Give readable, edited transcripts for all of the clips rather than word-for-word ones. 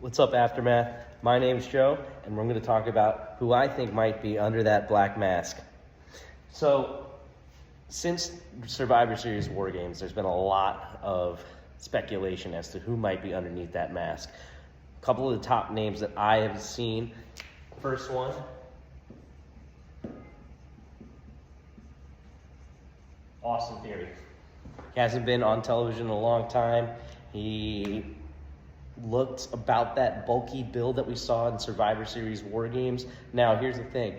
What's up, Aftermath? My name's Joe, and we're going to talk about who I think might be under that black mask. So, since Survivor Series War Games, there's been a lot of speculation as to who might be underneath that mask. A couple of the top names that I have seen. First one, Austin Theory. He hasn't been on television in a long time. He looked about that bulky build that we saw in Survivor Series War Games. Now, here's the thing.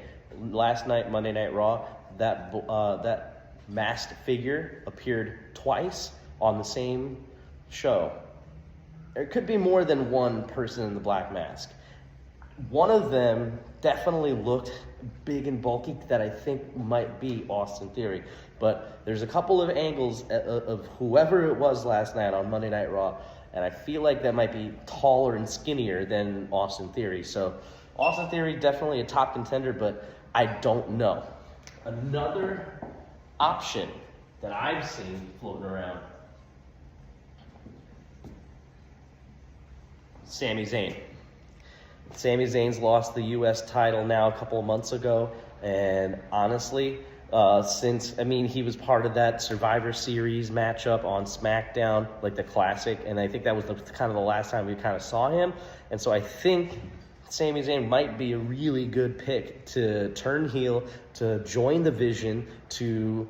Last night, Monday Night Raw, that masked figure appeared twice on the same show. There could be more than one person in the black mask. One of them definitely looked big and bulky that I think might be Austin Theory. But there's a couple of angles of whoever it was last night on Monday Night Raw, and I feel like that might be taller and skinnier than Austin Theory. So Austin Theory, definitely a top contender, but I don't know. Another option that I've seen floating around, Sami Zayn. Sami Zayn's lost the U.S. title now a couple of months ago, and honestly, he was part of that Survivor Series matchup on SmackDown, like the classic, and I think that was kind of the last time we kind of saw him, and so I think Sami Zayn might be a really good pick to turn heel, to join the Vision, to,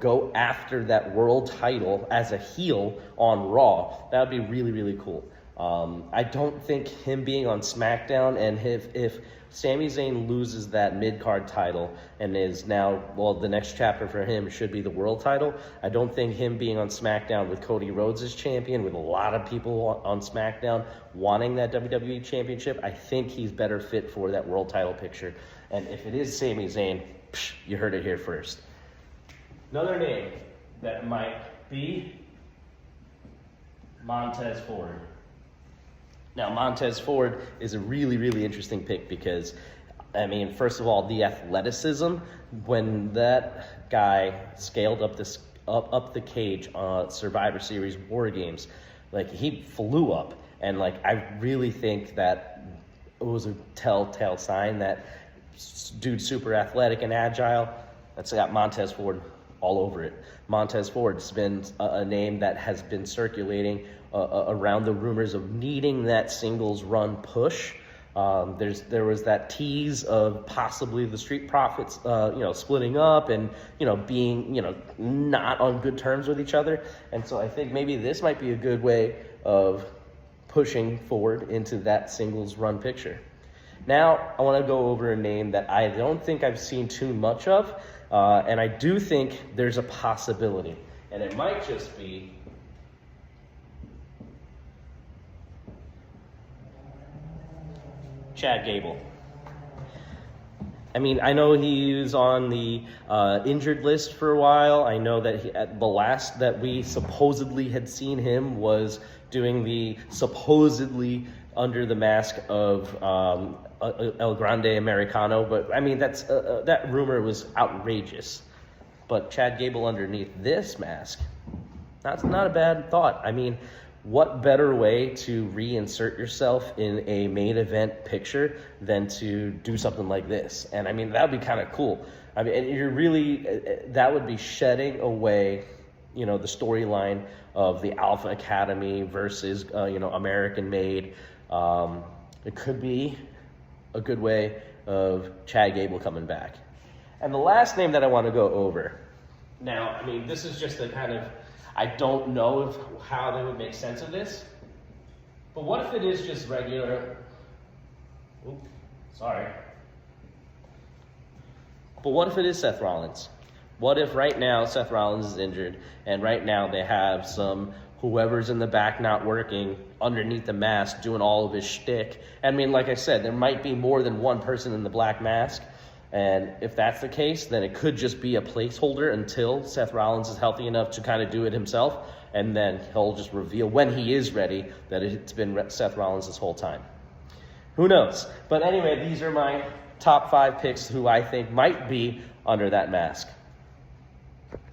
go after that world title as a heel on Raw. That would be really, really cool. I don't think him being on SmackDown, and if Sami Zayn loses that mid-card title and is now, the next chapter for him should be the world title, I don't think him being on SmackDown with Cody Rhodes as champion, with a lot of people on SmackDown wanting that WWE championship, I think he's better fit for that world title picture. And if it is Sami Zayn, you heard it here first. Another name that might be Montez Ford. Now, Montez Ford is a really, really interesting pick because, first of all, the athleticism, when that guy scaled up the cage on Survivor Series War Games, he flew up. And, I really think that it was a telltale sign that dude's super athletic and agile. That's got Montez Ford all over it. Montez Ford's been a name that has been circulating around the rumors of needing that singles run push. There was that tease of possibly the Street Profits, splitting up and, being, not on good terms with each other. And so I think maybe this might be a good way of pushing forward into that singles run picture. Now, I want to go over a name that I don't think I've seen too much of, and I do think there's a possibility. And it might just be Chad Gable. I know he was on the injured list for a while. I know that the last that we supposedly had seen him was doing the supposedly under the mask of El Grande Americano. But, that's that rumor was outrageous. But Chad Gable underneath this mask, that's not a bad thought. What better way to reinsert yourself in a main event picture than to do something like this? And that would be kind of cool. And you're really, that would be shedding away, the storyline of the Alpha Academy versus, American Made. It could be a good way of Chad Gable coming back. And the last name that I want to go over. Now, this is just a kind of, I don't know how they would make sense of this, but what if it is just regular, but what if it is Seth Rollins? What if right now Seth Rollins is injured, and right now they have whoever's in the back not working underneath the mask doing all of his shtick? Like I said, there might be more than one person in the black mask. And if that's the case, then it could just be a placeholder until Seth Rollins is healthy enough to kind of do it himself. And then he'll just reveal when he is ready that it's been Seth Rollins this whole time. Who knows? But anyway, these are my top 5 picks who I think might be under that mask.